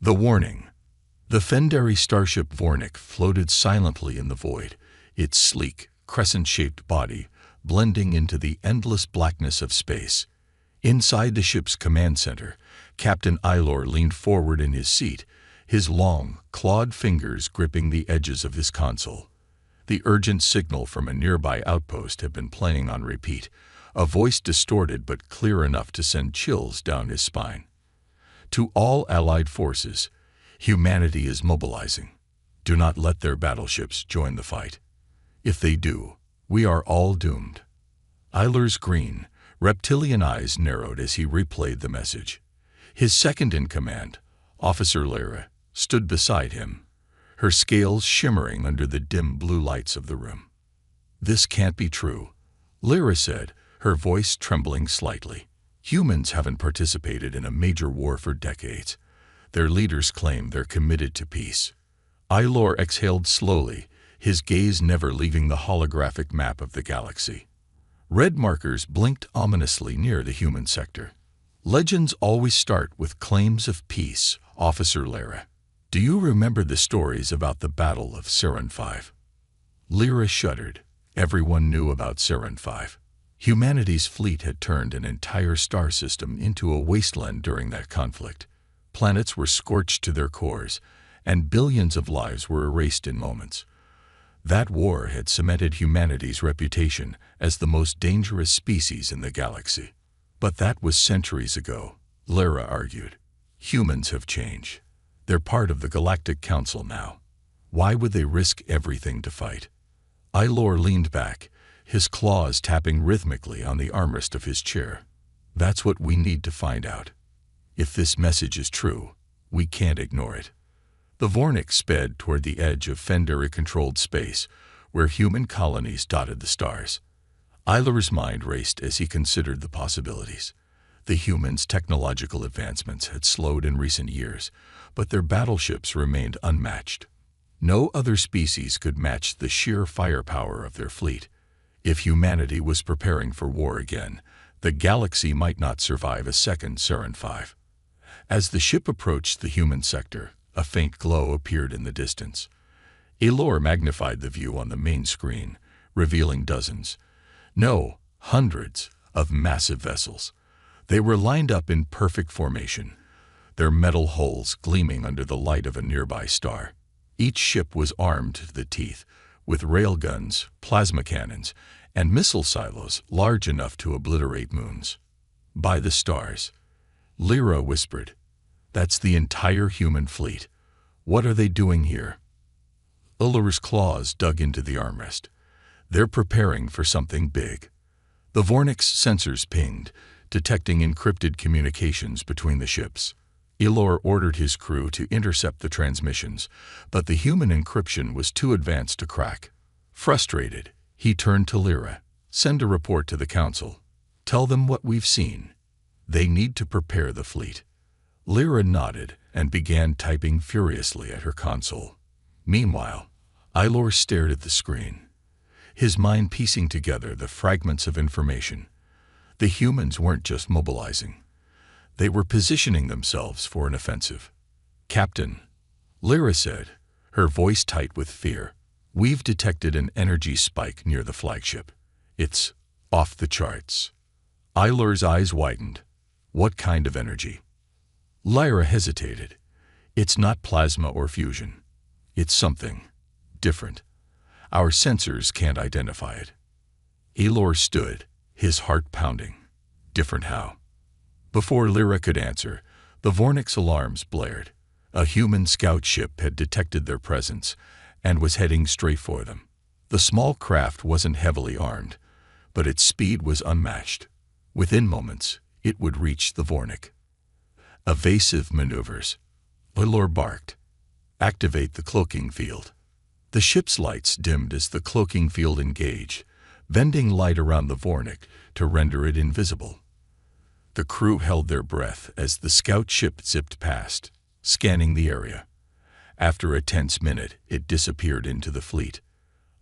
The warning. The Fendari starship Vornik floated silently in the void, its sleek, crescent-shaped body blending into the endless blackness of space. Inside the ship's command center, Captain Aylor leaned forward in his seat, his long, clawed fingers gripping the edges of his console. The urgent signal from a nearby outpost had been playing on repeat, a voice distorted but clear enough to send chills down his spine. To all Allied forces, humanity is mobilizing. Do not let their battleships join the fight. If they do, we are all doomed. Aylor's green, reptilian eyes narrowed as he replayed the message. His second-in-command, Officer Lyra, stood beside him, her scales shimmering under the dim blue lights of the room. "This can't be true," Lyra said, her voice trembling slightly. "Humans haven't participated in a major war for decades. Their leaders claim they're committed to peace." Aylor exhaled slowly, his gaze never leaving the holographic map of the galaxy. Red markers blinked ominously near the human sector. "Legends always start with claims of peace, Officer Lyra. Do you remember the stories about the Battle of Saran 5? Lyra shuddered. Everyone knew about Saran 5. Humanity's fleet had turned an entire star system into a wasteland during that conflict. Planets were scorched to their cores, and billions of lives were erased in moments. That war had cemented humanity's reputation as the most dangerous species in the galaxy. But that was centuries ago, Lyra argued. Humans have changed. They're part of the Galactic Council now. Why would they risk everything to fight? Aylor leaned back, his claws tapping rhythmically on the armrest of his chair. That's what we need to find out. If this message is true, we can't ignore it. The Vornik sped toward the edge of Fendari-controlled space, where human colonies dotted the stars. Aylor's mind raced as he considered the possibilities. The humans' technological advancements had slowed in recent years, but their battleships remained unmatched. No other species could match the sheer firepower of their fleet. If humanity was preparing for war again, the galaxy might not survive a second Saran 5. As the ship approached the human sector, a faint glow appeared in the distance. Aylor magnified the view on the main screen, revealing dozens, no, hundreds, of massive vessels. They were lined up in perfect formation, their metal hulls gleaming under the light of a nearby star. Each ship was armed to the teeth, with railguns, plasma cannons, and missile silos large enough to obliterate moons. "By the stars," Lyra whispered. "That's the entire human fleet. What are they doing here?" Aylor's claws dug into the armrest. "They're preparing for something big." The Vornik's sensors pinged, detecting encrypted communications between the ships. Aylor ordered his crew to intercept the transmissions, but the human encryption was too advanced to crack. Frustrated, he turned to Lyra. "Send a report to the Council. Tell them what we've seen. They need to prepare the fleet." Lyra nodded and began typing furiously at her console. Meanwhile, Aylor stared at the screen, his mind piecing together the fragments of information. The humans weren't just mobilizing. They were positioning themselves for an offensive. "Captain," Lyra said, her voice tight with fear, "we've detected an energy spike near the flagship. It's off the charts." Aylor's eyes widened. "What kind of energy?" Lyra hesitated. "It's not plasma or fusion. It's something different. Our sensors can't identify it." Aylor stood, his heart pounding. "Different how?" Before Lyra could answer, the Vornik's alarms blared. A human scout ship had detected their presence and was heading straight for them. The small craft wasn't heavily armed, but its speed was unmatched. Within moments, it would reach the Vornik. "Evasive maneuvers," Aylor barked. "Activate the cloaking field." The ship's lights dimmed as the cloaking field engaged, vending light around the Vornik to render it invisible. The crew held their breath as the scout ship zipped past, scanning the area. After a tense minute, it disappeared into the fleet.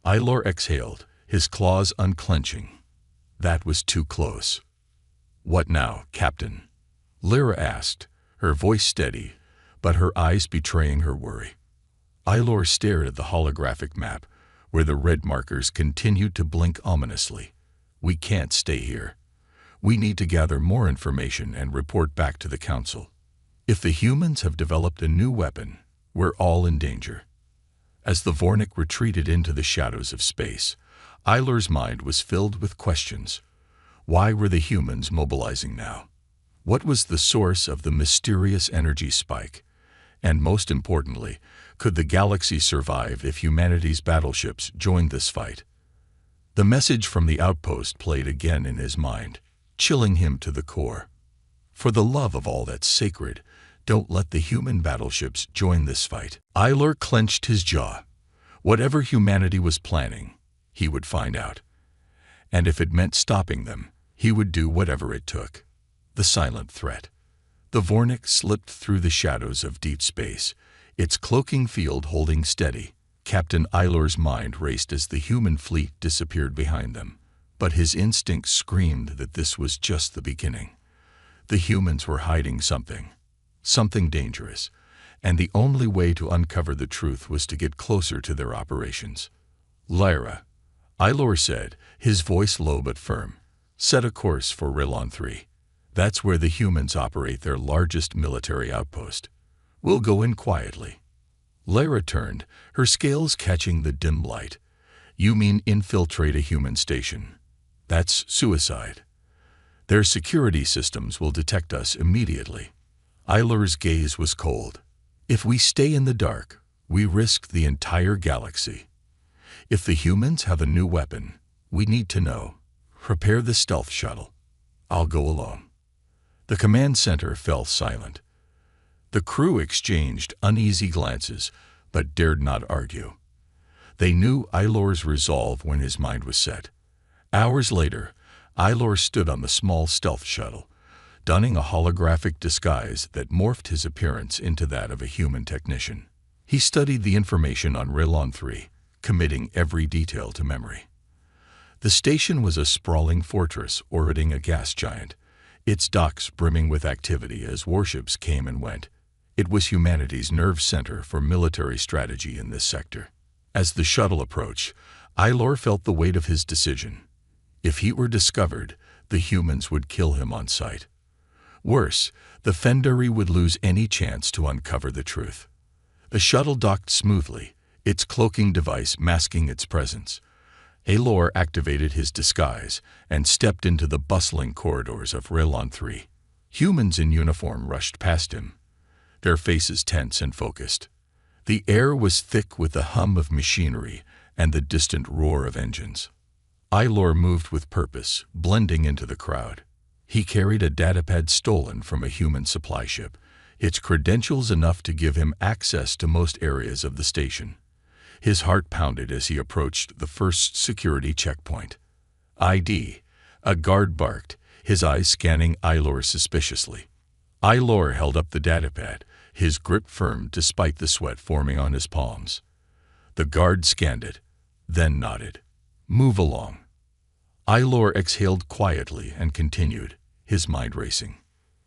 Aylor exhaled, his claws unclenching. That was too close. "What now, Captain?" Lyra asked, her voice steady, but her eyes betraying her worry. Aylor stared at the holographic map, where the red markers continued to blink ominously. "We can't stay here. We need to gather more information and report back to the Council. If the humans have developed a new weapon, we're all in danger." As the Vornik retreated into the shadows of space, Aylor's mind was filled with questions. Why were the humans mobilizing now? What was the source of the mysterious energy spike? And most importantly, could the galaxy survive if humanity's battleships joined this fight? The message from the outpost played again in his mind, chilling him to the core. For the love of all that's sacred, don't let the human battleships join this fight. Aylor clenched his jaw. Whatever humanity was planning, he would find out. And if it meant stopping them, he would do whatever it took. The silent threat. The Vornik slipped through the shadows of deep space, its cloaking field holding steady. Captain Aylor's mind raced as the human fleet disappeared behind them, but his instinct screamed that this was just the beginning. The humans were hiding something dangerous, and the only way to uncover the truth was to get closer to their operations. "Lyra," Aylor said, his voice low but firm, "set a course for Relon 3. That's where the humans operate their largest military outpost. We'll go in quietly." Lyra turned, her scales catching the dim light. "You mean infiltrate a human station? That's suicide. Their security systems will detect us immediately." Aylor's gaze was cold. "If we stay in the dark, we risk the entire galaxy. If the humans have a new weapon, we need to know. Prepare the stealth shuttle. I'll go alone." The command center fell silent. The crew exchanged uneasy glances, but dared not argue. They knew Aylor's resolve when his mind was set. Hours later, Aylor stood on the small stealth shuttle, donning a holographic disguise that morphed his appearance into that of a human technician. He studied the information on Relon 3, committing every detail to memory. The station was a sprawling fortress orbiting a gas giant, its docks brimming with activity as warships came and went. It was humanity's nerve center for military strategy in this sector. As the shuttle approached, Aylor felt the weight of his decision. If he were discovered, the humans would kill him on sight. Worse, the Fendari would lose any chance to uncover the truth. The shuttle docked smoothly, its cloaking device masking its presence. Aylor activated his disguise and stepped into the bustling corridors of Relon 3. Humans in uniform rushed past him, their faces tense and focused. The air was thick with the hum of machinery and the distant roar of engines. Aylor moved with purpose, blending into the crowd. He carried a datapad stolen from a human supply ship, its credentials enough to give him access to most areas of the station. His heart pounded as he approached the first security checkpoint. "ID," a guard barked, his eyes scanning Aylor suspiciously. Aylor held up the datapad, his grip firm despite the sweat forming on his palms. The guard scanned it, then nodded. "Move along." Aylor exhaled quietly and continued, his mind racing.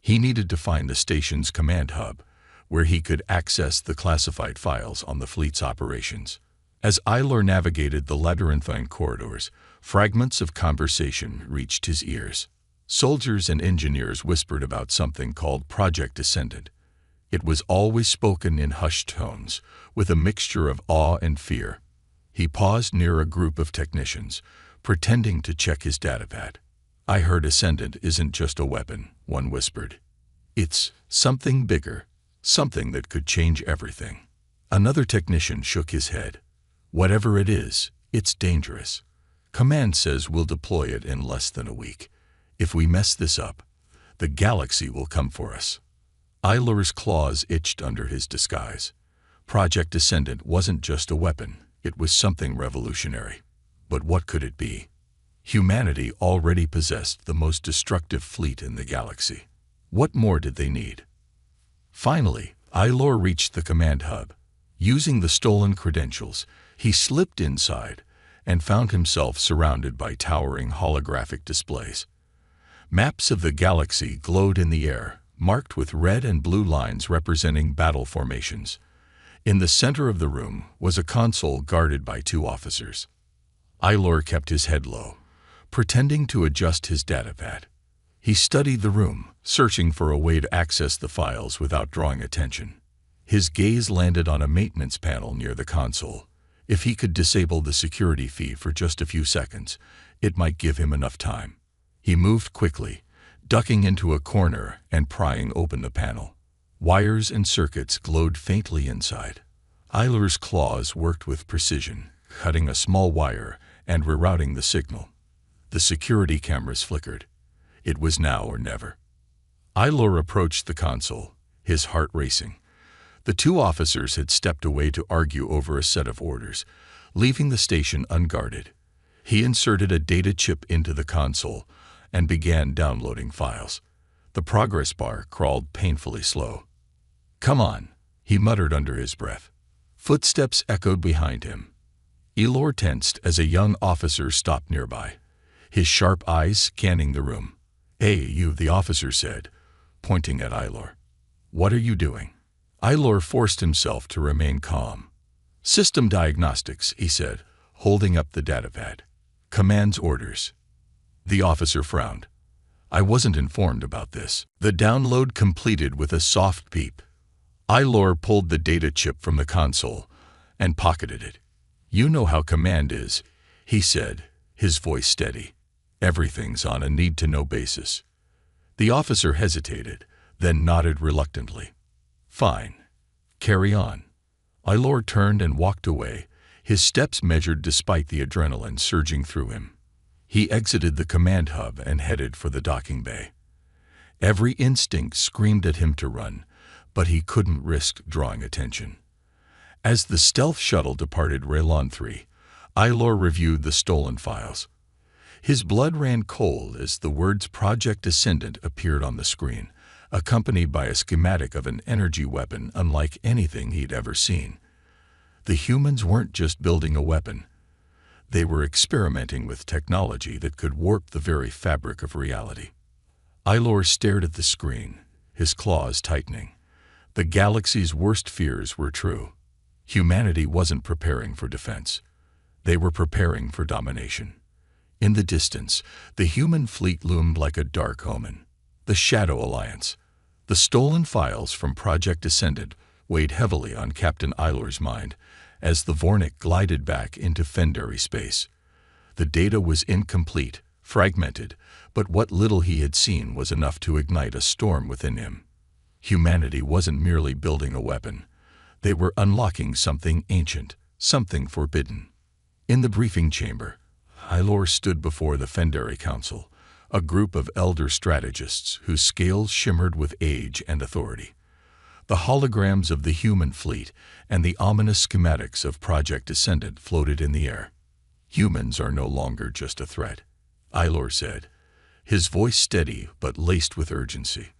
He needed to find the station's command hub, where he could access the classified files on the fleet's operations. As Aylor navigated the labyrinthine corridors, fragments of conversation reached his ears. Soldiers and engineers whispered about something called Project Ascendant. It was always spoken in hushed tones, with a mixture of awe and fear. He paused near a group of technicians, pretending to check his datapad. "I heard Ascendant isn't just a weapon," one whispered. "It's something bigger, something that could change everything." Another technician shook his head. "Whatever it is, it's dangerous. Command says we'll deploy it in less than a week. If we mess this up, the galaxy will come for us." Aylor's claws itched under his disguise. Project Ascendant wasn't just a weapon, it was something revolutionary. But what could it be? Humanity already possessed the most destructive fleet in the galaxy. What more did they need? Finally, Aylor reached the command hub. Using the stolen credentials, he slipped inside and found himself surrounded by towering holographic displays. Maps of the galaxy glowed in the air, marked with red and blue lines representing battle formations. In the center of the room was a console guarded by 2 officers. Aylor kept his head low, pretending to adjust his datapad. He studied the room, searching for a way to access the files without drawing attention. His gaze landed on a maintenance panel near the console. If he could disable the security feed for just a few seconds, it might give him enough time. He moved quickly, ducking into a corner and prying open the panel. Wires and circuits glowed faintly inside. Aylor's claws worked with precision, cutting a small wire and rerouting the signal. The security cameras flickered. It was now or never. Aylor approached the console, his heart racing. The 2 officers had stepped away to argue over a set of orders, leaving the station unguarded. He inserted a data chip into the console and began downloading files. The progress bar crawled painfully slow. "Come on," he muttered under his breath. Footsteps echoed behind him. Aylor tensed as a young officer stopped nearby, his sharp eyes scanning the room. "Hey, you," the officer said, pointing at Aylor. "What are you doing?" Aylor forced himself to remain calm. "System diagnostics," he said, holding up the datapad. "Command's orders." The officer frowned. "I wasn't informed about this." The download completed with a soft beep. Aylor pulled the data chip from the console and pocketed it. "You know how command is," he said, his voice steady. "Everything's on a need-to-know basis." The officer hesitated, then nodded reluctantly. "Fine. Carry on." Aylor turned and walked away, his steps measured despite the adrenaline surging through him. He exited the command hub and headed for the docking bay. Every instinct screamed at him to run, but he couldn't risk drawing attention. As the stealth shuttle departed Raylon 3, Aylor reviewed the stolen files. His blood ran cold as the words Project Ascendant appeared on the screen, accompanied by a schematic of an energy weapon unlike anything he'd ever seen. The humans weren't just building a weapon. They were experimenting with technology that could warp the very fabric of reality. Aylor stared at the screen, his claws tightening. The galaxy's worst fears were true. Humanity wasn't preparing for defense. They were preparing for domination. In the distance, the human fleet loomed like a dark omen. The Shadow Alliance. The stolen files from Project Ascendant weighed heavily on Captain Aylor's mind as the Vornik glided back into Fendari space. The data was incomplete, fragmented, but what little he had seen was enough to ignite a storm within him. Humanity wasn't merely building a weapon. They were unlocking something ancient, something forbidden. In the briefing chamber, Aylor stood before the Fendari Council, a group of elder strategists whose scales shimmered with age and authority. The holograms of the human fleet and the ominous schematics of Project Ascendant floated in the air. "Humans are no longer just a threat," Aylor said, his voice steady but laced with urgency.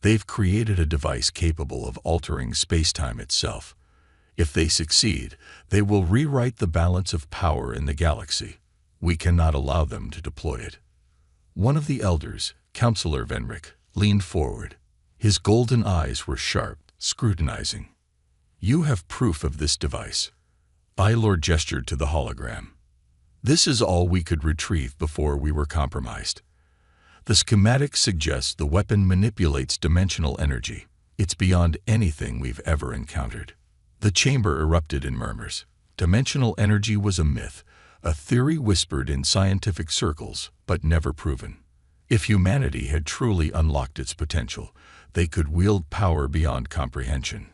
"They've created a device capable of altering space-time itself. If they succeed, they will rewrite the balance of power in the galaxy. We cannot allow them to deploy it." One of the elders, Councillor Venric, leaned forward. His golden eyes were sharp, scrutinizing. "You have proof of this device." Aylor gestured to the hologram. "This is all we could retrieve before we were compromised. The schematic suggests the weapon manipulates dimensional energy. It's beyond anything we've ever encountered." The chamber erupted in murmurs. Dimensional energy was a myth, a theory whispered in scientific circles, but never proven. If humanity had truly unlocked its potential, they could wield power beyond comprehension.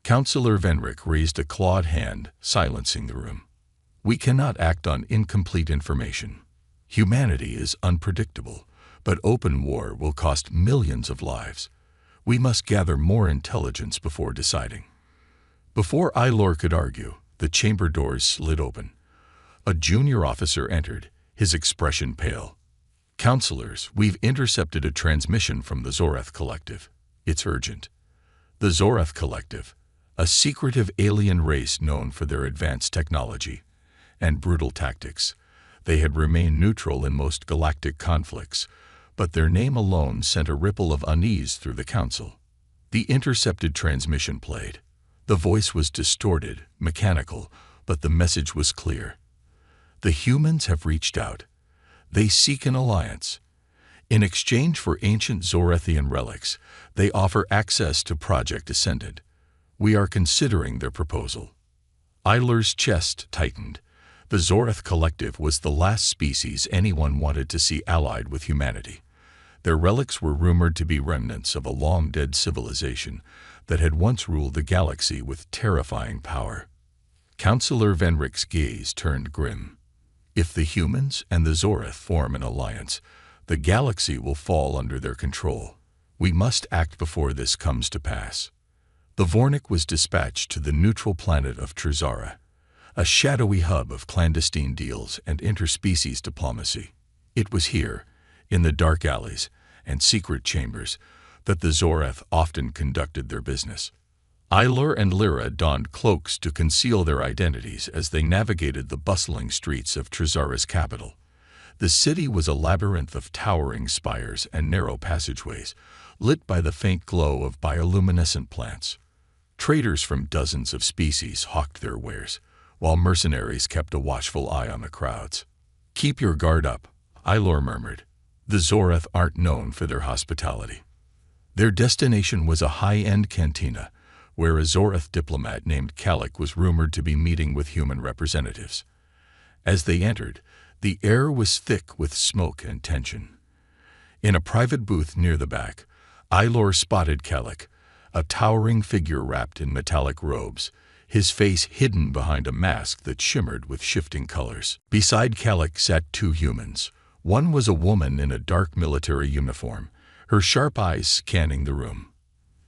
Councillor Venric raised a clawed hand, silencing the room. "We cannot act on incomplete information. Humanity is unpredictable, but open war will cost millions of lives. We must gather more intelligence before deciding." Before Aylor could argue, the chamber doors slid open. A junior officer entered, his expression pale. "Councillors, we've intercepted a transmission from the Zorath Collective. It's urgent." The Zorath Collective, a secretive alien race known for their advanced technology and brutal tactics. They had remained neutral in most galactic conflicts, but their name alone sent a ripple of unease through the council. The intercepted transmission played. The voice was distorted, mechanical, but the message was clear. The humans have reached out. They seek an alliance. In exchange for ancient Zorethian relics, they offer access to Project Ascendant. We are considering their proposal. Eiler's chest tightened. The Zoreth Collective was the last species anyone wanted to see allied with humanity. Their relics were rumored to be remnants of a long-dead civilization that had once ruled the galaxy with terrifying power. Councillor Venrick's gaze turned grim. If the humans and the Zoreth form an alliance, the galaxy will fall under their control. We must act before this comes to pass. The Vornik was dispatched to the neutral planet of Trizara, a shadowy hub of clandestine deals and interspecies diplomacy. It was here, in the dark alleys and secret chambers, that the Zoreth often conducted their business. Eiler and Lyra donned cloaks to conceal their identities as they navigated the bustling streets of Trizara's capital. The city was a labyrinth of towering spires and narrow passageways, lit by the faint glow of bioluminescent plants. Traders from dozens of species hawked their wares, while mercenaries kept a watchful eye on the crowds. "Keep your guard up," Eiler murmured. The Zoreth aren't known for their hospitality. Their destination was a high-end cantina, where a Zoreth diplomat named Kalik was rumored to be meeting with human representatives. As they entered, the air was thick with smoke and tension. In a private booth near the back, Eiler spotted Kalik, a towering figure wrapped in metallic robes, his face hidden behind a mask that shimmered with shifting colors. Beside Kalik sat two humans. One was a woman in a dark military uniform, her sharp eyes scanning the room.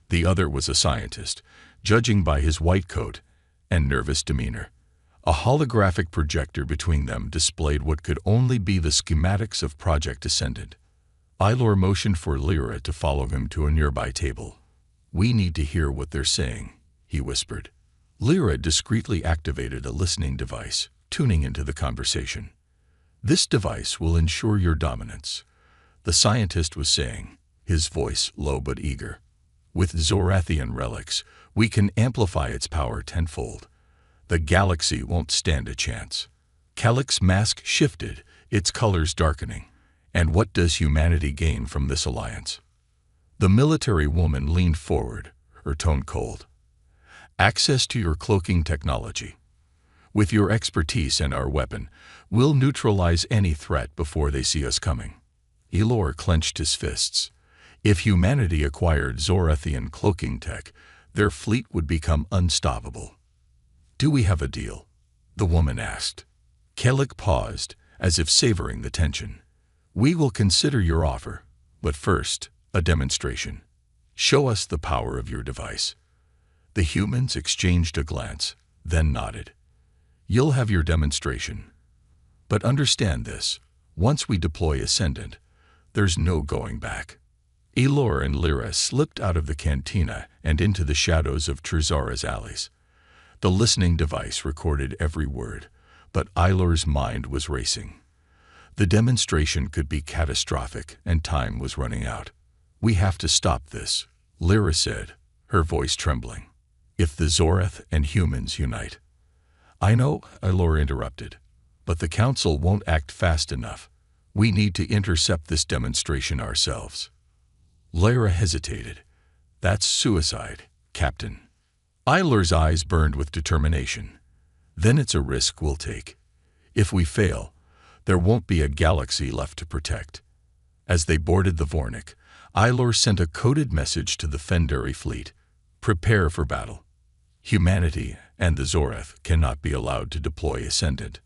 The other was a scientist, judging by his white coat and nervous demeanor. A holographic projector between them displayed what could only be the schematics of Project Ascendant. Eiler motioned for Lyra to follow him to a nearby table. "We need to hear what they're saying," he whispered. Lyra discreetly activated a listening device, tuning into the conversation. "This device will ensure your dominance," the scientist was saying, his voice low but eager. "With Zorathian relics, we can amplify its power tenfold. The galaxy won't stand a chance." Kalik's mask shifted, its colors darkening. "And what does humanity gain from this alliance?" The military woman leaned forward, her tone cold. "Access to your cloaking technology. With your expertise and our weapon, we'll neutralize any threat before they see us coming." Elor clenched his fists. If humanity acquired Zorathian cloaking tech, their fleet would become unstoppable. "Do we have a deal?" the woman asked. Kalik paused, as if savoring the tension. "We will consider your offer, but first, a demonstration. Show us the power of your device." The humans exchanged a glance, then nodded. "You'll have your demonstration. But understand this, once we deploy Ascendant, there's no going back." Elor and Lyra slipped out of the cantina and into the shadows of Trizara's alleys. The listening device recorded every word, but Eiler's mind was racing. The demonstration could be catastrophic, and time was running out. "We have to stop this," Lyra said, her voice trembling. "If the Zoreth and humans unite." "I know," Eiler interrupted, "but the Council won't act fast enough. We need to intercept this demonstration ourselves." Lyra hesitated. "That's suicide, Captain." Eiler's eyes burned with determination. "Then it's a risk we'll take. If we fail, there won't be a galaxy left to protect." As they boarded the Vornik, Eiler sent a coded message to the Fendari fleet. "Prepare for battle. Humanity and the Zoreth cannot be allowed to deploy Ascendant."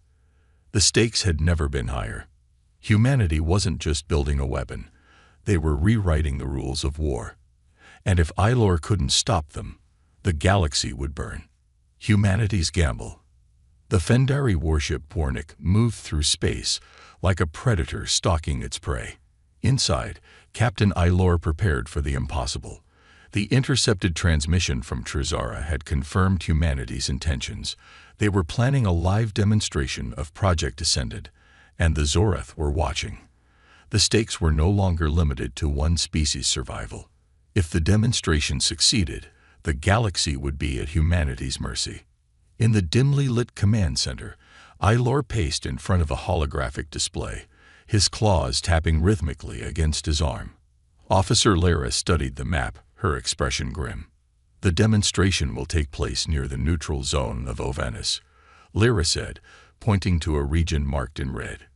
The stakes had never been higher. Humanity wasn't just building a weapon. They were rewriting the rules of war. And if Eiler couldn't stop them, the galaxy would burn. Humanity's gamble. The Fendari warship Vornik moved through space like a predator stalking its prey. Inside, Captain Eiler prepared for the impossible. The intercepted transmission from Trizara had confirmed humanity's intentions. They were planning a live demonstration of Project Ascendant, and the Zoreth were watching. The stakes were no longer limited to one species' survival. If the demonstration succeeded, the galaxy would be at humanity's mercy. In the dimly lit command center, Ilor paced in front of a holographic display, his claws tapping rhythmically against his arm. Officer Lara studied the map, her expression grim. "The demonstration will take place near the neutral zone of Ovanis," Lara said, pointing to a region marked in red.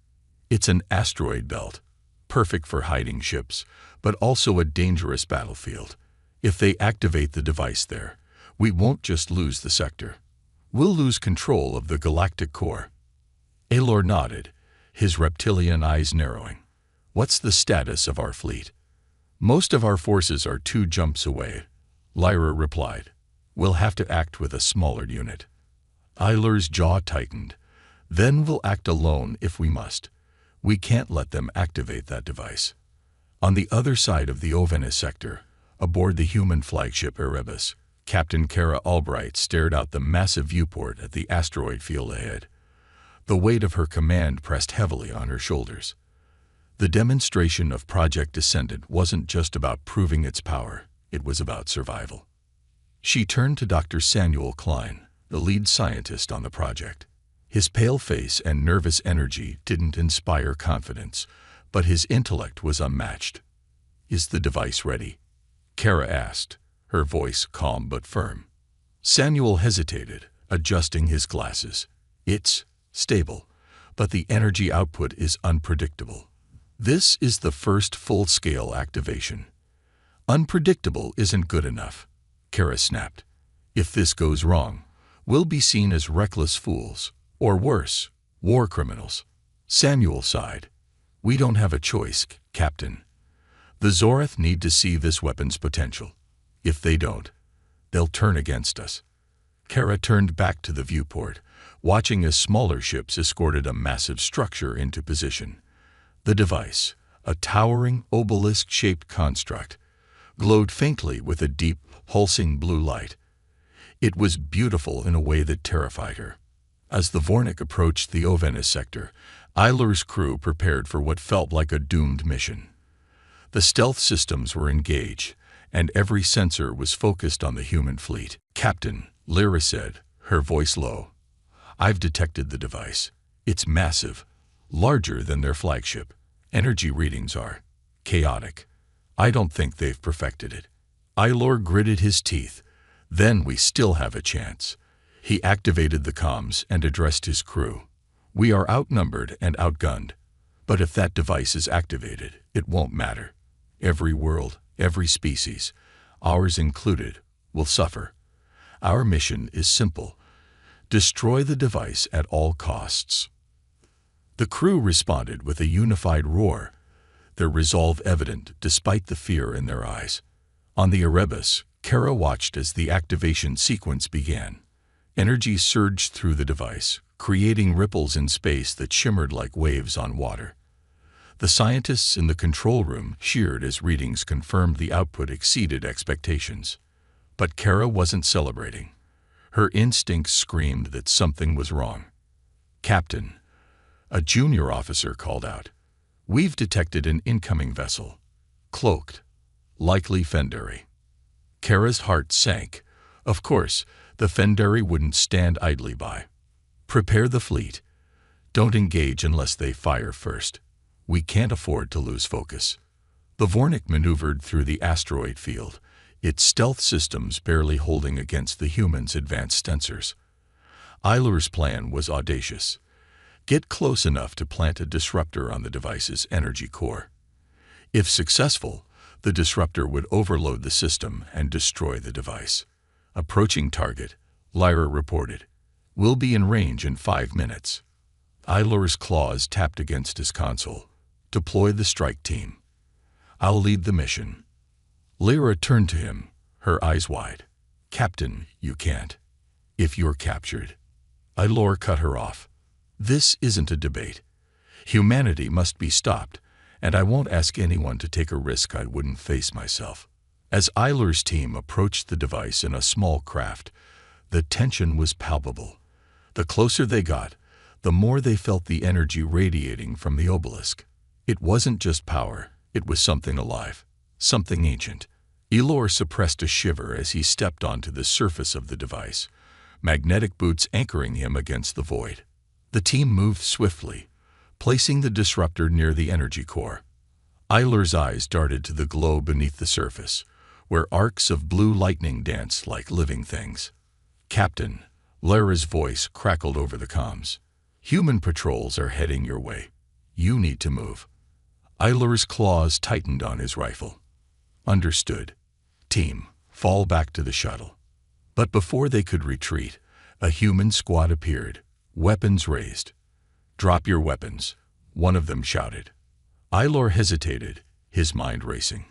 "It's an asteroid belt, perfect for hiding ships, but also a dangerous battlefield. If they activate the device there, we won't just lose the sector. We'll lose control of the galactic core." Alor nodded, his reptilian eyes narrowing. "What's the status of our fleet?" "Most of our forces are 2 jumps away," Lyra replied. "We'll have to act with a smaller unit." Ilor's jaw tightened. "Then we'll act alone if we must. We can't let them activate that device." On the other side of the Ovanis sector, aboard the human flagship Erebus, Captain Kara Albright stared out the massive viewport at the asteroid field ahead. The weight of her command pressed heavily on her shoulders. The demonstration of Project Descendant wasn't just about proving its power, it was about survival. She turned to Dr. Samuel Klein, the lead scientist on the project. His pale face and nervous energy didn't inspire confidence, but his intellect was unmatched. "Is the device ready?" Kara asked, her voice calm but firm. Samuel hesitated, adjusting his glasses. "It's stable, but the energy output is unpredictable. This is the first full-scale activation." "Unpredictable isn't good enough," Kara snapped. "If this goes wrong, we'll be seen as reckless fools, or worse, war criminals." Samuel sighed. "We don't have a choice, Captain. The Zorath need to see this weapon's potential. If they don't, they'll turn against us." Kara turned back to the viewport, watching as smaller ships escorted a massive structure into position. The device, a towering obelisk-shaped construct, glowed faintly with a deep, pulsing blue light. It was beautiful in a way that terrified her. As the Vornik approached the Ovanis sector, Ilor's crew prepared for what felt like a doomed mission. The stealth systems were engaged, and every sensor was focused on the human fleet. "Captain," Lyra said, her voice low, "I've detected the device. It's massive, larger than their flagship. Energy readings are chaotic. I don't think they've perfected it." Ilor gritted his teeth. "Then we still have a chance." He activated the comms and addressed his crew. "We are outnumbered and outgunned, but if that device is activated, it won't matter. Every world, every species, ours included, will suffer. Our mission is simple: destroy the device at all costs." The crew responded with a unified roar, their resolve evident despite the fear in their eyes. On the Erebus, Kara watched as the activation sequence began. Energy surged through the device, creating ripples in space that shimmered like waves on water. The scientists in the control room cheered as readings confirmed the output exceeded expectations. But Kara wasn't celebrating. Her instincts screamed that something was wrong. "Captain," a junior officer called out, "we've detected an incoming vessel. Cloaked. Likely Fendari." Kara's heart sank. Of course, the Fendari wouldn't stand idly by. "Prepare the fleet. Don't engage unless they fire first. We can't afford to lose focus." The Vornik maneuvered through the asteroid field, its stealth systems barely holding against the humans' advanced sensors. Ilor's plan was audacious. Get close enough to plant a disruptor on the device's energy core. If successful, the disruptor would overload the system and destroy the device. "Approaching target," Lyra reported. "We'll be in range in 5 minutes." Ilor's claws tapped against his console. "Deploy the strike team. I'll lead the mission." Lyra turned to him, her eyes wide. "Captain, you can't. If you're captured." Ilor cut her off. "This isn't a debate. Humanity must be stopped, and I won't ask anyone to take a risk I wouldn't face myself." As Ilor's team approached the device in a small craft, the tension was palpable. The closer they got, the more they felt the energy radiating from the obelisk. It wasn't just power, it was something alive, something ancient. Elor suppressed a shiver as he stepped onto the surface of the device, magnetic boots anchoring him against the void. The team moved swiftly, placing the disruptor near the energy core. Iler's eyes darted to the glow beneath the surface, where arcs of blue lightning danced like living things. "Captain," Lyra's voice crackled over the comms. "Human patrols are heading your way. You need to move." Iler's claws tightened on his rifle. "Understood. Team, fall back to the shuttle." But before they could retreat, a human squad appeared, weapons raised. "Drop your weapons," one of them shouted. Iler hesitated, his mind racing.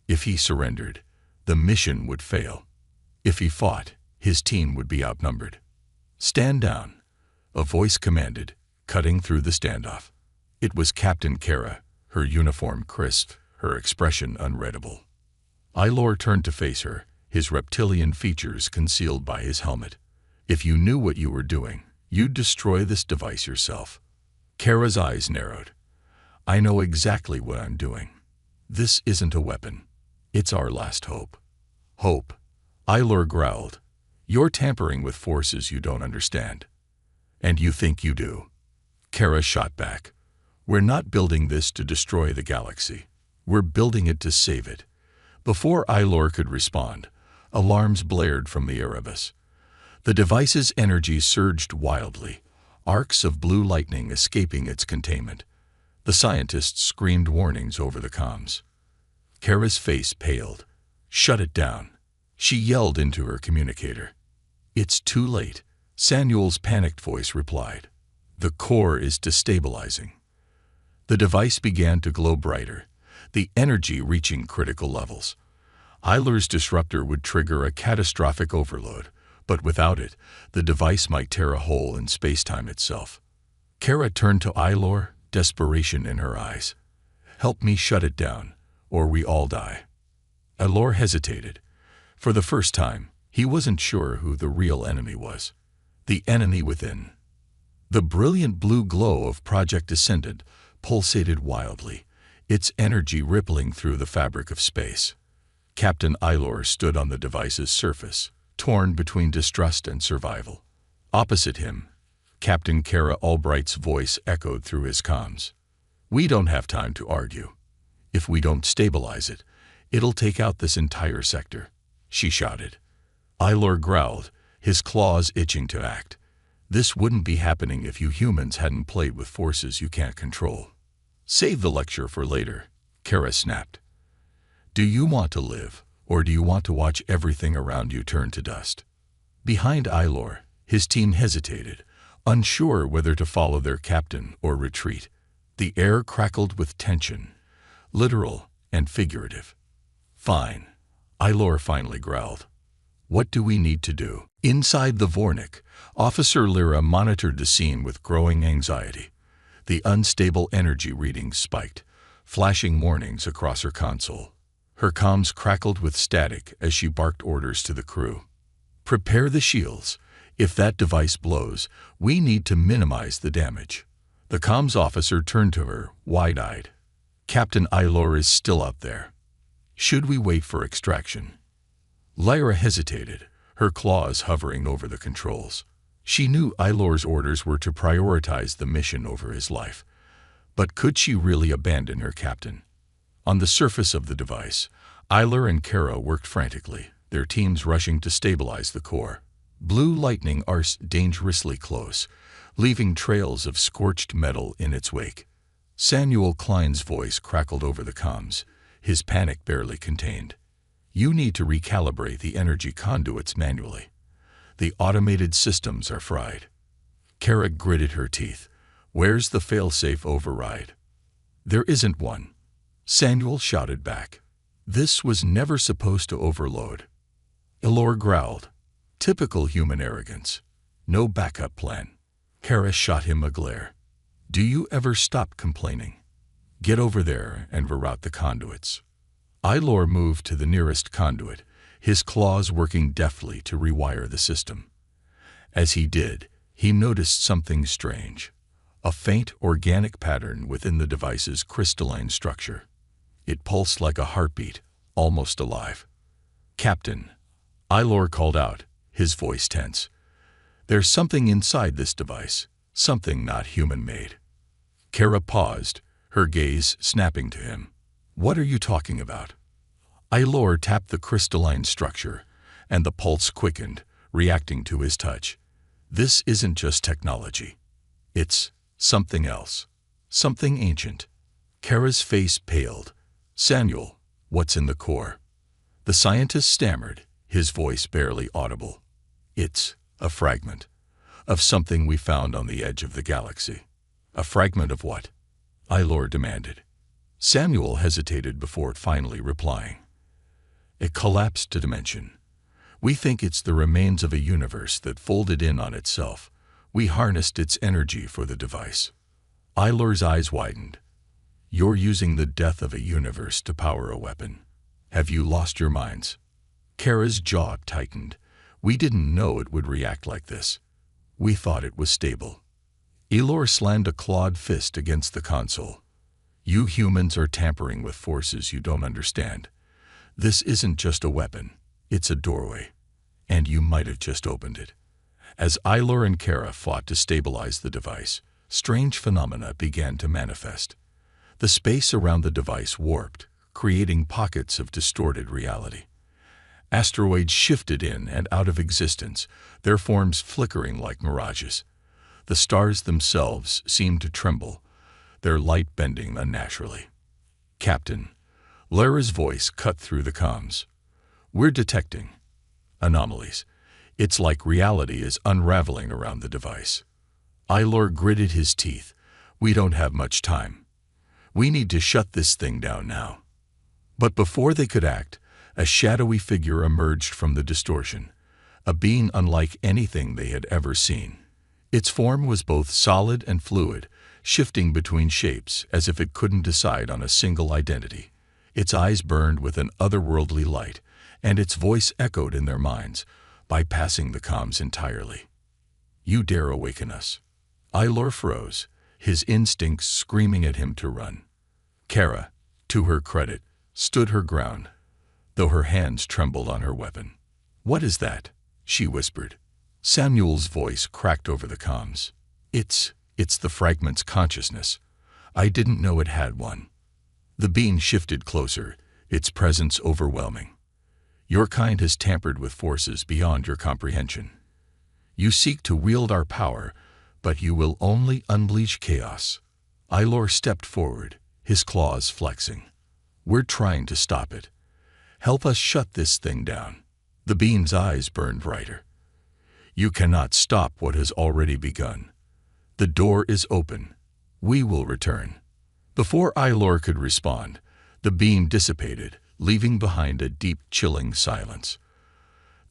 If he surrendered, the mission would fail. If he fought, his team would be outnumbered. "Stand down," a voice commanded, cutting through the standoff. It was Captain Kara, her uniform crisp, her expression unreadable. Iler turned to face her, his reptilian features concealed by his helmet. "If you knew what you were doing, you'd destroy this device yourself." Kara's eyes narrowed. "I know exactly what I'm doing. This isn't a weapon. It's our last hope." "Hope?" Iler growled. "You're tampering with forces you don't understand. And you think you do." Kara shot back. "We're not building this to destroy the galaxy. We're building it to save it." Before Iler could respond, alarms blared from the Erebus. The device's energy surged wildly, arcs of blue lightning escaping its containment. The scientists screamed warnings over the comms. Kara's face paled. "Shut it down," she yelled into her communicator. "It's too late," Samuel's panicked voice replied. "The core is destabilizing." The device began to glow brighter, the energy reaching critical levels. Iler's disruptor would trigger a catastrophic overload, but without it, the device might tear a hole in space-time itself. Kara turned to Iler, desperation in her eyes. "Help me shut it down, or we all die." Iler hesitated. For the first time, he wasn't sure who the real enemy was. The enemy within. The brilliant blue glow of Project Descendant pulsated wildly, its energy rippling through the fabric of space. Captain Iler stood on the device's surface, torn between distrust and survival. Opposite him, Captain Kara Albright's voice echoed through his comms. "We don't have time to argue. If we don't stabilize it, it'll take out this entire sector," she shouted. Iler growled, his claws itching to act. "This wouldn't be happening if you humans hadn't played with forces you can't control." "Save the lecture for later," Kara snapped. "Do you want to live, or do you want to watch everything around you turn to dust?" Behind Iler, his team hesitated, unsure whether to follow their captain or retreat. The air crackled with tension, literal and figurative. "Fine," Iler finally growled. "What do we need to do?" Inside the Vornik, Officer Lyra monitored the scene with growing anxiety. The unstable energy readings spiked, flashing warnings across her console. Her comms crackled with static as she barked orders to the crew. "Prepare the shields. If that device blows, we need to minimize the damage." The comms officer turned to her, wide-eyed. "Captain Iler is still out there. Should we wait for extraction?" Lyra hesitated, her claws hovering over the controls. She knew Iler's orders were to prioritize the mission over his life. But could she really abandon her captain? On the surface of the device, Iler and Kara worked frantically, their teams rushing to stabilize the core. Blue lightning arced dangerously close, leaving trails of scorched metal in its wake. Samuel Klein's voice crackled over the comms, his panic barely contained. "You need to recalibrate the energy conduits manually. The automated systems are fried." Kara gritted her teeth. "Where's the fail-safe override?" "There isn't one," Samuel shouted back. "This was never supposed to overload." Iler growled. Typical human arrogance. No backup plan. Kara shot him a glare. "Do you ever stop complaining? Get over there and reroute the conduits." Iler moved to the nearest conduit, his claws working deftly to rewire the system. As he did, he noticed something strange. a faint organic pattern within the device's crystalline structure. It pulsed like a heartbeat, almost alive. "Captain," Ilor called out, his voice tense. "There's something inside this device, something not human-made." Kara paused, her gaze snapping to him. "What are you talking about?" Ilor tapped the crystalline structure, and the pulse quickened, reacting to his touch. "This isn't just technology. It's something else. Something ancient." Kara's face paled. "Samuel, what's in the core?" The scientist stammered, his voice barely audible. "It's a fragment of something we found on the edge of the galaxy." "A fragment of what?" Ilor demanded. Samuel hesitated before finally replying. "A collapsed dimension. We think it's the remains of a universe that folded in on itself. We harnessed its energy for the device." Ilor's eyes widened. "You're using the death of a universe to power a weapon. Have you lost your minds?" Kara's jaw tightened. "We didn't know it would react like this. We thought it was stable." Ilor slammed a clawed fist against the console. "You humans are tampering with forces you don't understand. This isn't just a weapon, it's a doorway. And you might have just opened it." As Ilor and Kara fought to stabilize the device, strange phenomena began to manifest. The space around the device warped, creating pockets of distorted reality. Asteroids shifted in and out of existence, their forms flickering like mirages. The stars themselves seemed to tremble, their light bending unnaturally. "Captain," Lara's voice cut through the comms. "We're detecting anomalies. It's like reality is unraveling around the device." Ilor gritted his teeth. "We don't have much time. We need to shut this thing down now." But before they could act, a shadowy figure emerged from the distortion, a being unlike anything they had ever seen. Its form was both solid and fluid, shifting between shapes as if it couldn't decide on a single identity. Its eyes burned with an otherworldly light, and its voice echoed in their minds, bypassing the comms entirely. "You dare awaken us." Ilor froze, his instincts screaming at him to run. Kara, to her credit, stood her ground, though her hands trembled on her weapon. "What is that?" she whispered. Samuel's voice cracked over the comms. It's the fragment's consciousness. I didn't know it had one." The being shifted closer, its presence overwhelming. "Your kind has tampered with forces beyond your comprehension. You seek to wield our power, but you will only unleash chaos." Ilor stepped forward, his claws flexing. "We're trying to stop it. Help us shut this thing down." The being's eyes burned brighter. "You cannot stop what has already begun. The door is open. We will return." Before Ilor could respond, the beam dissipated, leaving behind a deep, chilling silence.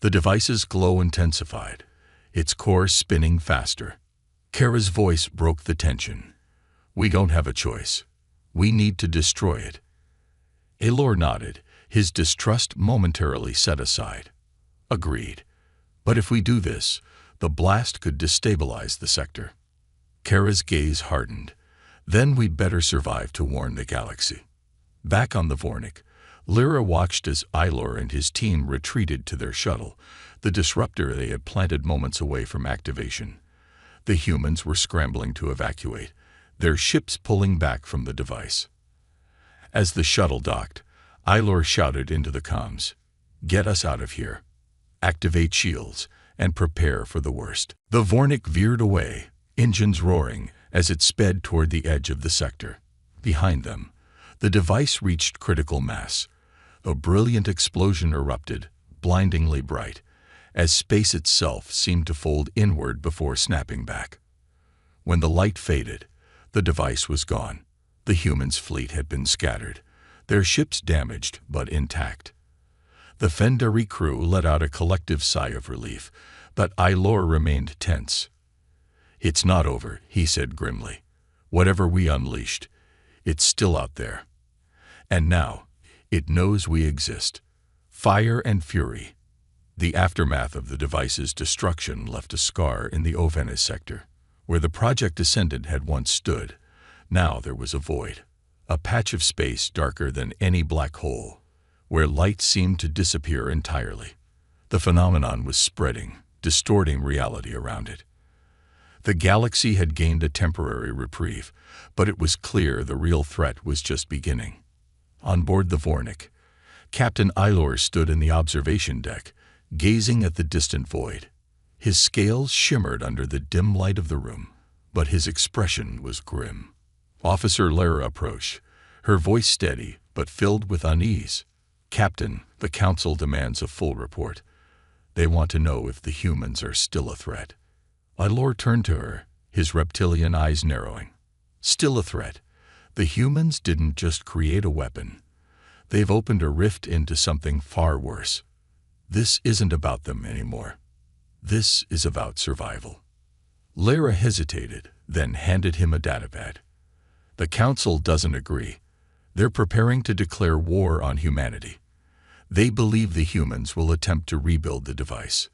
The device's glow intensified, its core spinning faster. Kara's voice broke the tension. "We don't have a choice. We need to destroy it." Ilor nodded, his distrust momentarily set aside. "Agreed. But if we do this, the blast could destabilize the sector." Kara's gaze hardened. "Then we'd better survive to warn the galaxy." Back on the Vornik, Lyra watched as Ilor and his team retreated to their shuttle, the disruptor they had planted moments away from activation. The humans were scrambling to evacuate, their ships pulling back from the device. As the shuttle docked, Ilor shouted into the comms, "Get us out of here. Activate shields, and prepare for the worst." The Vornik veered away, engines roaring, as it sped toward the edge of the sector. Behind them, the device reached critical mass. A brilliant explosion erupted, blindingly bright, as space itself seemed to fold inward before snapping back. When the light faded, the device was gone. The humans' fleet had been scattered, their ships damaged but intact. The Fendari crew let out a collective sigh of relief, but Ilor remained tense. "It's not over," he said grimly. "Whatever we unleashed, it's still out there. And now, it knows we exist." Fire and fury. The aftermath of the device's destruction left a scar in the Ovenes sector. Where the project Ascendant had once stood, now there was a void, a patch of space darker than any black hole, where light seemed to disappear entirely. The phenomenon was spreading, distorting reality around it. The galaxy had gained a temporary reprieve, but it was clear the real threat was just beginning. On board the Vornik, Captain Eilor stood in the observation deck, gazing at the distant void. His scales shimmered under the dim light of the room, but his expression was grim. Officer Lara approached, her voice steady but filled with unease. "Captain, the Council demands a full report. They want to know if the humans are still a threat." Eilor turned to her, his reptilian eyes narrowing. "Still a threat. The humans didn't just create a weapon. They've opened a rift into something far worse. This isn't about them anymore. This is about survival." Lara hesitated, then handed him a datapad. "The Council doesn't agree. They're preparing to declare war on humanity. They believe the humans will attempt to rebuild the device."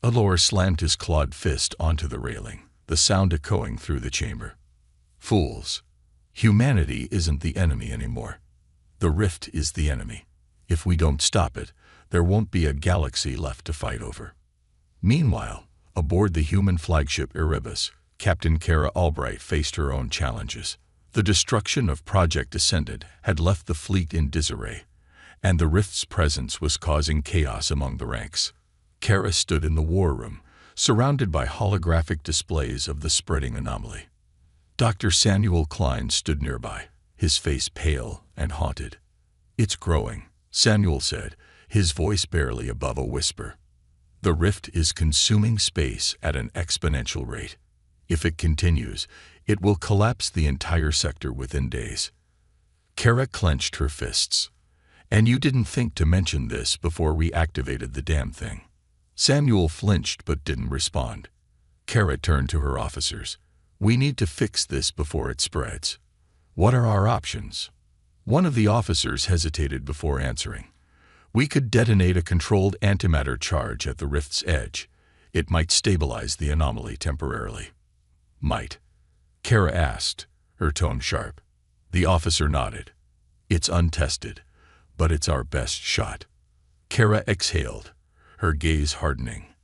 Eilor slammed his clawed fist onto the railing, the sound echoing through the chamber. "Fools. Humanity isn't the enemy anymore. The rift is the enemy. If we don't stop it, there won't be a galaxy left to fight over." Meanwhile, aboard the human flagship Erebus, Captain Kara Albright faced her own challenges. The destruction of Project Ascendant had left the fleet in disarray, and the rift's presence was causing chaos among the ranks. Kara stood in the war room, surrounded by holographic displays of the spreading anomaly. Dr. Samuel Klein stood nearby, his face pale and haunted. "It's growing," Samuel said, his voice barely above a whisper. "The rift is consuming space at an exponential rate. If it continues, it will collapse the entire sector within days." Kara clenched her fists. "And you didn't think to mention this before we activated the damn thing." Samuel flinched but didn't respond. Kara turned to her officers. "We need to fix this before it spreads. What are our options?" One of the officers hesitated before answering. "We could detonate a controlled antimatter charge at the rift's edge. It might stabilize the anomaly temporarily." "Might?" Kara asked, her tone sharp. The officer nodded. "It's untested, but it's our best shot." Kara exhaled, her gaze hardening.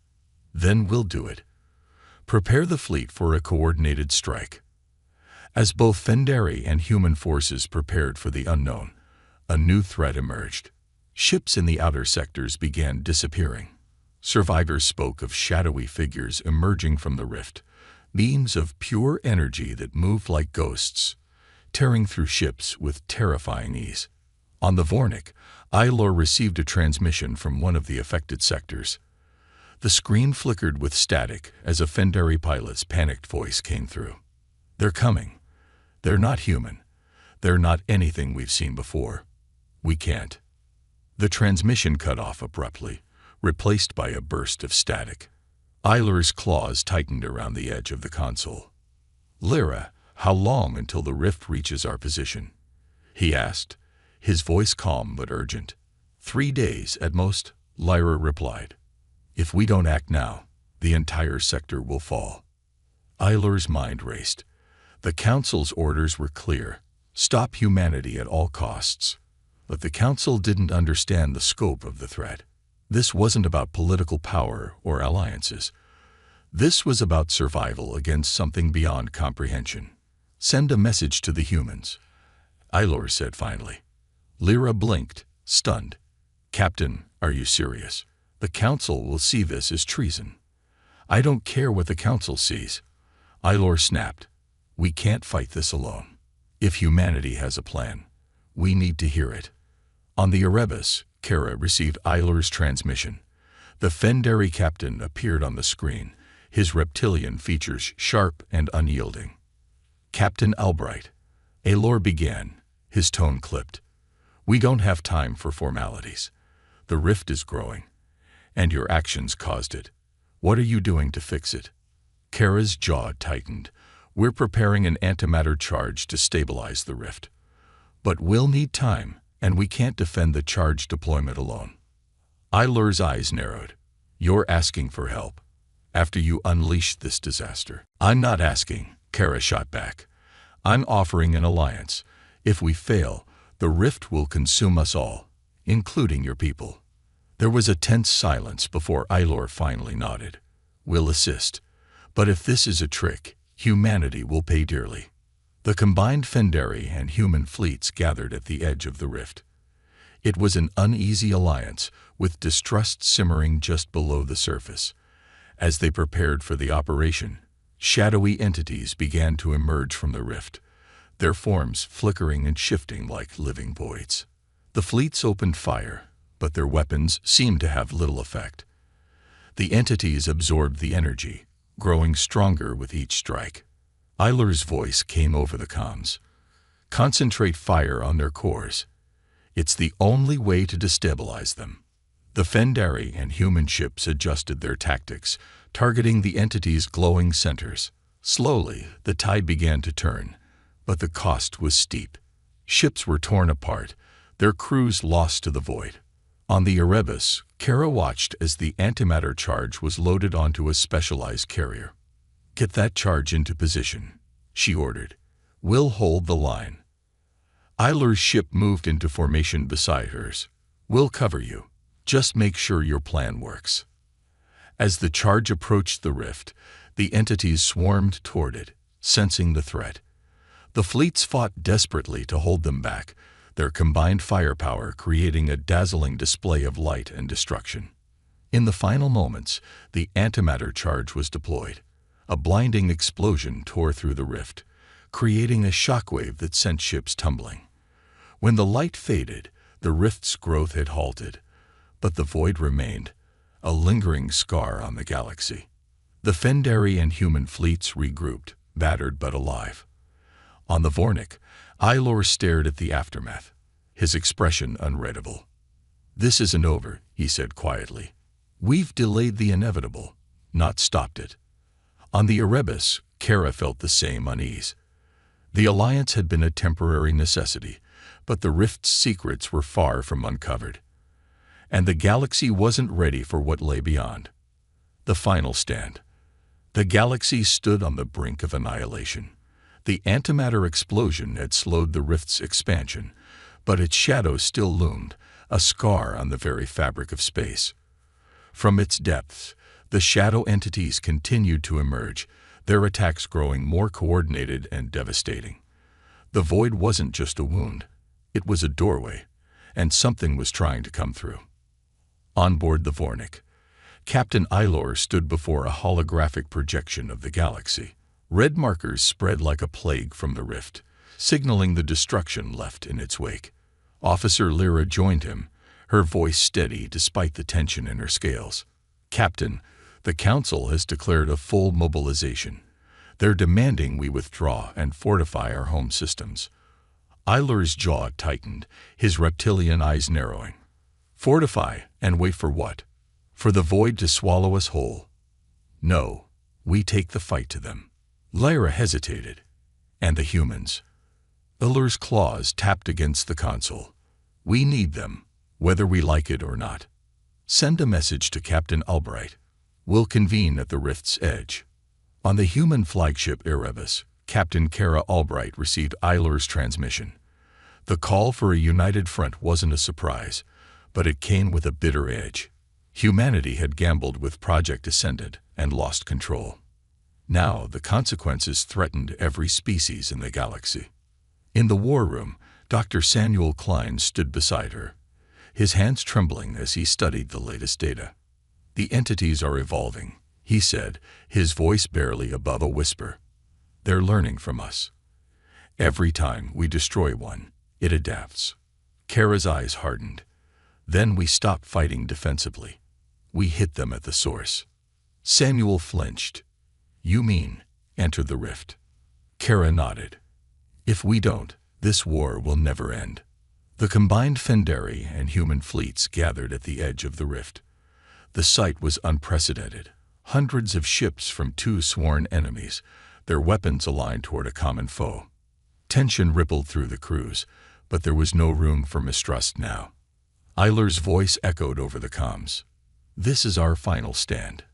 "Then we'll do it. Prepare the fleet for a coordinated strike." As both Fendari and human forces prepared for the unknown, a new threat emerged. Ships in the outer sectors began disappearing. Survivors spoke of shadowy figures emerging from the rift, beams of pure energy that moved like ghosts, tearing through ships with terrifying ease. On the Vornik, Eilor received a transmission from one of the affected sectors. The screen flickered with static as a Fendari pilot's panicked voice came through. "They're coming. They're not human. They're not anything we've seen before. We can't." The transmission cut off abruptly, replaced by a burst of static. Eilor's claws tightened around the edge of the console. "Lara, how long until the rift reaches our position?" he asked, his voice calm but urgent. 3 days at most," Lara replied. "If we don't act now, the entire sector will fall." Eilor's mind raced. The Council's orders were clear: stop humanity at all costs. But the Council didn't understand the scope of the threat. This wasn't about political power or alliances. This was about survival against something beyond comprehension. "Send a message to the humans," Eilor said finally. Lara blinked, stunned. "Captain, are you serious? The Council will see this as treason." "I don't care what the Council sees," Eilor snapped. "We can't fight this alone. If humanity has a plan, we need to hear it." On the Erebus, Kara received Eilor's transmission. The Fendari captain appeared on the screen, his reptilian features sharp and unyielding. "Captain Albright," Eilor began, his tone clipped. "We don't have time for formalities. The rift is growing, and your actions caused it. What are you doing to fix it?" Kara's jaw tightened. "We're preparing an antimatter charge to stabilize the rift. But we'll need time, and we can't defend the charge deployment alone." Eilor's eyes narrowed. "You're asking for help." after you unleashed this disaster? I'm not asking, Kara shot back. I'm offering an alliance. If we fail, the rift will consume us all, including your people. There was a tense silence before Ailor finally nodded. We'll assist. But if this is a trick, humanity will pay dearly. The combined Fendari and human fleets gathered at the edge of the rift. It was an uneasy alliance, with distrust simmering just below the surface. As they prepared for the operation, shadowy entities began to emerge from the rift, their forms flickering and shifting like living voids. The fleets opened fire, but their weapons seemed to have little effect. The entities absorbed the energy, growing stronger with each strike. Ailor's voice came over the comms. Concentrate fire on their cores. It's the only way to destabilize them. The Fendari and human ships adjusted their tactics, targeting the entity's glowing centers. Slowly, the tide began to turn, but the cost was steep. Ships were torn apart, their crews lost to the void. On the Erebus, Kara watched as the antimatter charge was loaded onto a specialized carrier. Get that charge into position, she ordered. We'll hold the line. Ailor's ship moved into formation beside hers. We'll cover you. Just make sure your plan works. As the charge approached the rift, the entities swarmed toward it, sensing the threat. The fleets fought desperately to hold them back, their combined firepower creating a dazzling display of light and destruction. In the final moments, the antimatter charge was deployed. A blinding explosion tore through the rift, creating a shockwave that sent ships tumbling. When the light faded, the rift's growth had halted, but the void remained, a lingering scar on the galaxy. The Fendari and human fleets regrouped, battered but alive. On the Vornik, Ailor stared at the aftermath, his expression unreadable. This isn't over, he said quietly. We've delayed the inevitable, not stopped it. On the Erebus, Kara felt the same unease. The alliance had been a temporary necessity, but the rift's secrets were far from uncovered. And the galaxy wasn't ready for what lay beyond. The final stand. The galaxy stood on the brink of annihilation. The antimatter explosion had slowed the rift's expansion, but its shadow still loomed, a scar on the very fabric of space. From its depths, the shadow entities continued to emerge, their attacks growing more coordinated and devastating. The void wasn't just a wound, it was a doorway, and something was trying to come through. On board the Vornik, Captain Ailor stood before a holographic projection of the galaxy. Red markers spread like a plague from the rift, signaling the destruction left in its wake. Officer Lyra joined him, her voice steady despite the tension in her scales. Captain, the Council has declared a full mobilization. They're demanding we withdraw and fortify our home systems. Ailor's jaw tightened, his reptilian eyes narrowing. Fortify and wait for what? For the void to swallow us whole? No, we take the fight to them. Lyra hesitated. And the humans? Ailor's claws tapped against the console. We need them, whether we like it or not. Send a message to Captain Albright. We'll convene at the rift's edge. On the human flagship Erebus, Captain Kara Albright received Ailor's transmission. The call for a united front wasn't a surprise, but it came with a bitter edge. Humanity had gambled with Project Ascendant and lost control. Now the consequences threatened every species in the galaxy. In the war room, Dr. Samuel Klein stood beside her, his hands trembling as he studied the latest data. The entities are evolving, he said, his voice barely above a whisper. They're learning from us. Every time we destroy one, it adapts. Kara's eyes hardened. Then we stop fighting defensively. We hit them at the source. Samuel flinched. You mean, enter the rift? Kara nodded. If we don't, this war will never end. The combined Fendari and human fleets gathered at the edge of the rift. The sight was unprecedented. Hundreds of ships from two sworn enemies, their weapons aligned toward a common foe. Tension rippled through the crews, but there was no room for mistrust now. Ailor's voice echoed over the comms. This is our final stand.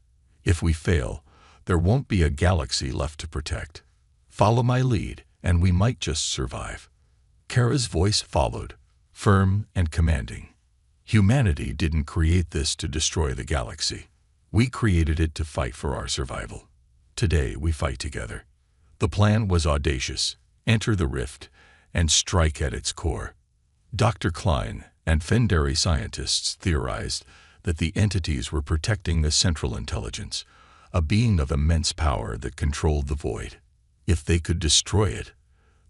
If we fail, there won't be a galaxy left to protect. Follow my lead, and we might just survive. Kara's voice followed, firm and commanding. Humanity didn't create this to destroy the galaxy. We created it to fight for our survival. Today we fight together. The plan was audacious: enter the rift and strike at its core. Dr. Klein and Fendari scientists theorized that the entities were protecting a central intelligence, a being of immense power that controlled the void. If they could destroy it,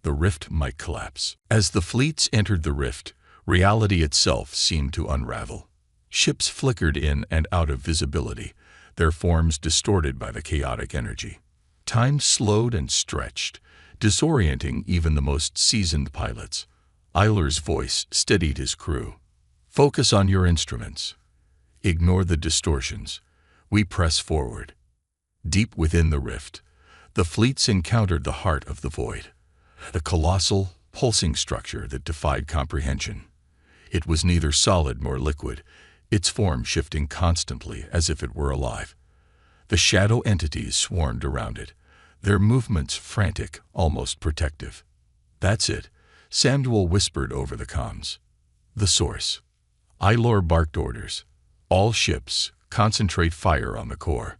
the rift might collapse. As the fleets entered the rift, reality itself seemed to unravel. Ships flickered in and out of visibility, their forms distorted by the chaotic energy. Time slowed and stretched, disorienting even the most seasoned pilots. Eiler's voice steadied his crew. Focus on your instruments. Ignore the distortions. We press forward. Deep within the rift, the fleets encountered the heart of the void, the colossal, pulsing structure that defied comprehension. It was neither solid nor liquid, its form shifting constantly as if it were alive. The shadow entities swarmed around it, their movements frantic, almost protective. That's it, Samuel whispered over the comms. The source. Eilor barked orders. All ships, concentrate fire on the core.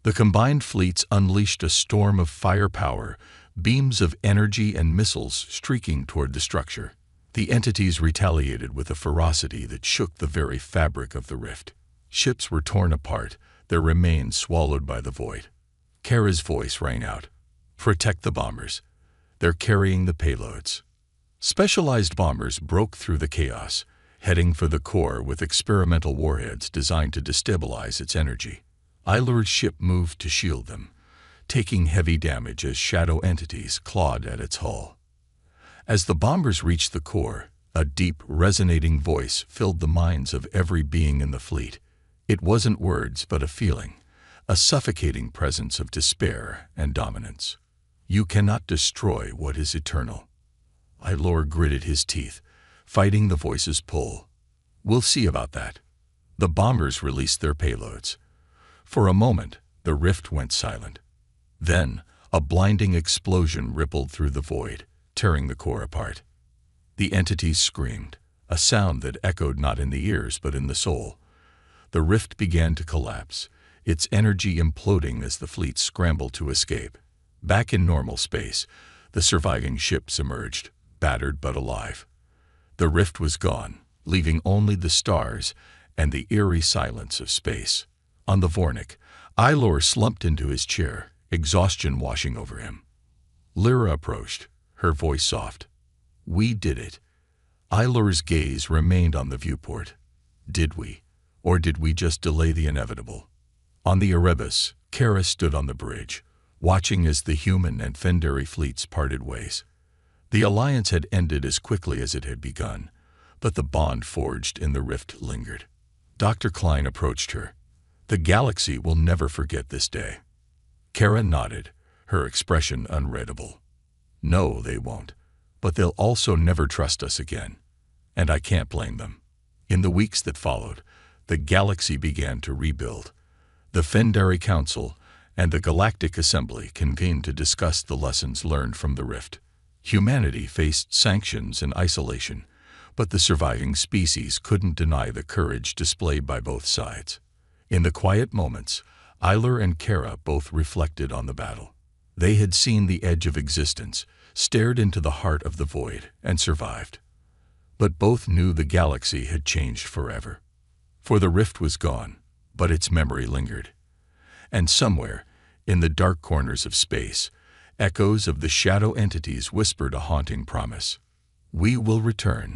The combined fleets unleashed a storm of firepower, beams of energy and missiles streaking toward the structure. The entities retaliated with a ferocity that shook the very fabric of the rift. Ships were torn apart, their remains swallowed by the void. Kara's voice rang out. Protect the bombers. They're carrying the payloads. Specialized bombers broke through the chaos, heading for the core with experimental warheads designed to destabilize its energy. Eilor's ship moved to shield them, taking heavy damage as shadow entities clawed at its hull. As the bombers reached the core, a deep, resonating voice filled the minds of every being in the fleet. It wasn't words, but a feeling, a suffocating presence of despair and dominance. You cannot destroy what is eternal. Eilor gritted his teeth, fighting the voice's pull. We'll see about that. The bombers released their payloads. For a moment, the rift went silent. Then, a blinding explosion rippled through the void, tearing the core apart. The entities screamed, a sound that echoed not in the ears but in the soul. The rift began to collapse, its energy imploding as the fleet scrambled to escape. Back in normal space, the surviving ships emerged, battered but alive. The rift was gone, leaving only the stars and the eerie silence of space. On the Vornik, Eilor slumped into his chair, exhaustion washing over him. Lyra approached, her voice soft. We did it. Eilor's gaze remained on the viewport. Did we? Or did we just delay the inevitable? On the Erebus, Kara stood on the bridge, watching as the human and Fendari fleets parted ways. The alliance had ended as quickly as it had begun, but the bond forged in the rift lingered. Dr. Klein approached her. The galaxy will never forget this day. Kara nodded, her expression unreadable. No, they won't. But they'll also never trust us again. And I can't blame them. In the weeks that followed, the galaxy began to rebuild. The Fendari Council and the Galactic Assembly convened to discuss the lessons learned from the rift. Humanity faced sanctions and isolation, but the surviving species couldn't deny the courage displayed by both sides. In the quiet moments, Eilor and Kara both reflected on the battle. They had seen the edge of existence, stared into the heart of the void, and survived. But both knew the galaxy had changed forever. For the rift was gone, but its memory lingered. And somewhere, in the dark corners of space, echoes of the shadow entities whispered a haunting promise. We will return,